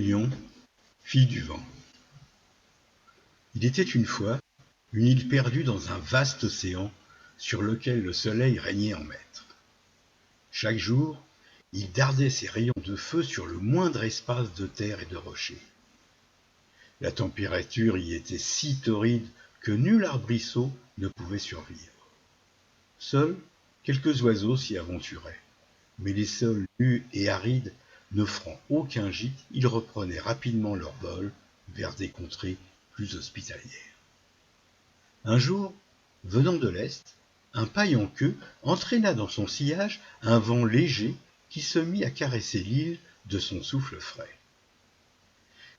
Lion, fille du vent. Il était une fois une île perdue dans un vaste océan sur lequel le soleil régnait en maître. Chaque jour, il dardait ses rayons de feu sur le moindre espace de terre et de rochers. La température y était si torride que nul arbrisseau ne pouvait survivre. Seuls quelques oiseaux s'y aventuraient, mais les sols nus et arides n'offrant aucun gîte, ils reprenaient rapidement leur vol vers des contrées plus hospitalières. Un jour, venant de l'est, un paille en queue entraîna dans son sillage un vent léger qui se mit à caresser l'île de son souffle frais.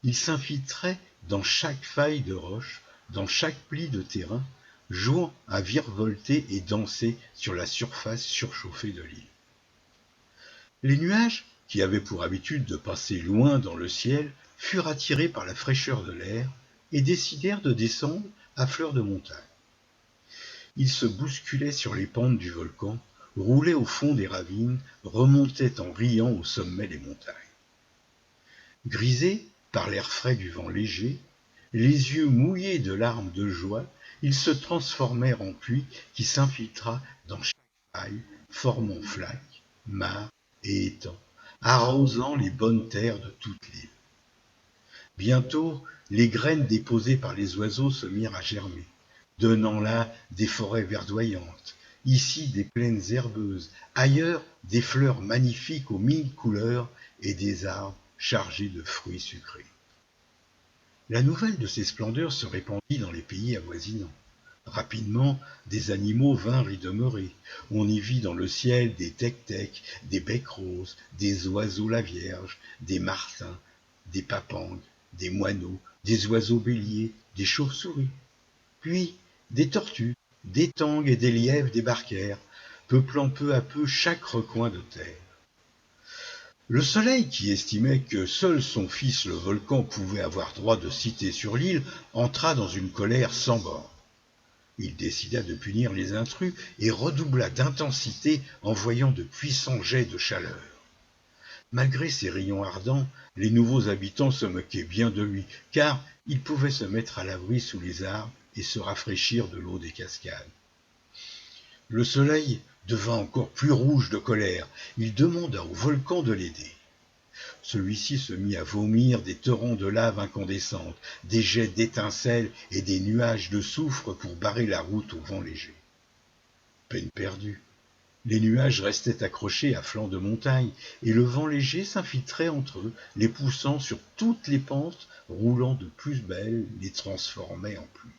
Il s'infiltrait dans chaque faille de roche, dans chaque pli de terrain, jouant à virevolter et danser sur la surface surchauffée de l'île. Les nuages, qui avaient pour habitude de passer loin dans le ciel, furent attirés par la fraîcheur de l'air et décidèrent de descendre à fleur de montagne. Ils se bousculaient sur les pentes du volcan, roulaient au fond des ravines, remontaient en riant au sommet des montagnes. Grisés par l'air frais du vent léger, les yeux mouillés de larmes de joie, ils se transformèrent en pluie qui s'infiltra dans chaque faille, formant flaques, mares et étangs, arrosant les bonnes terres de toute l'île. Bientôt, les graines déposées par les oiseaux se mirent à germer, donnant là des forêts verdoyantes, ici des plaines herbeuses, ailleurs des fleurs magnifiques aux mille couleurs et des arbres chargés de fruits sucrés. La nouvelle de ces splendeurs se répandit dans les pays avoisinants. Rapidement, des animaux vinrent y demeurer. On y vit dans le ciel des tec-tec, des becs roses, des oiseaux la vierge, des martins, des papangs, des moineaux, des oiseaux béliers, des chauves-souris. Puis, des tortues, des tangues et des lièvres débarquèrent, peuplant peu à peu chaque recoin de terre. Le soleil, qui estimait que seul son fils le volcan pouvait avoir droit de cité sur l'île, entra dans une colère sans bornes. Il décida de punir les intrus et redoubla d'intensité en voyant de puissants jets de chaleur. Malgré ses rayons ardents, les nouveaux habitants se moquaient bien de lui, car il pouvait se mettre à l'abri sous les arbres et se rafraîchir de l'eau des cascades. Le soleil devint encore plus rouge de colère. Il demanda au volcan de l'aider. Celui-ci se mit à vomir des torrents de lave incandescente, des jets d'étincelles et des nuages de soufre pour barrer la route au vent léger. Peine perdue. Les nuages restaient accrochés à flanc de montagne, et le vent léger s'infiltrait entre eux, les poussant sur toutes les pentes, roulant de plus belle, les transformait en pluie.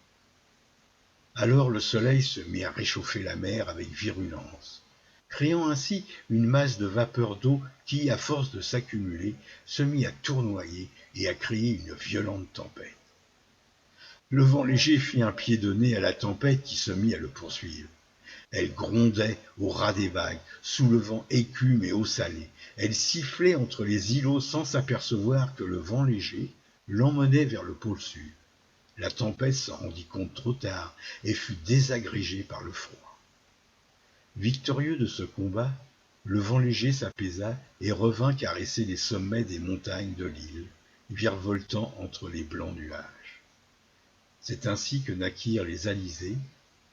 Alors le soleil se mit à réchauffer la mer avec virulence, créant ainsi une masse de vapeur d'eau qui, à force de s'accumuler, se mit à tournoyer et à créer une violente tempête. Le vent léger fit un pied de nez à la tempête qui se mit à le poursuivre. Elle grondait au ras des vagues, soulevant écume et eau salée. Elle sifflait entre les îlots sans s'apercevoir que le vent léger l'emmenait vers le pôle sud. La tempête s'en rendit compte trop tard et fut désagrégée par le froid. Victorieux de ce combat, le vent léger s'apaisa et revint caresser les sommets des montagnes de l'île, virevoltant entre les blancs nuages. C'est ainsi que naquirent les alizés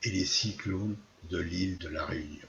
et les cyclones de l'île de la Réunion.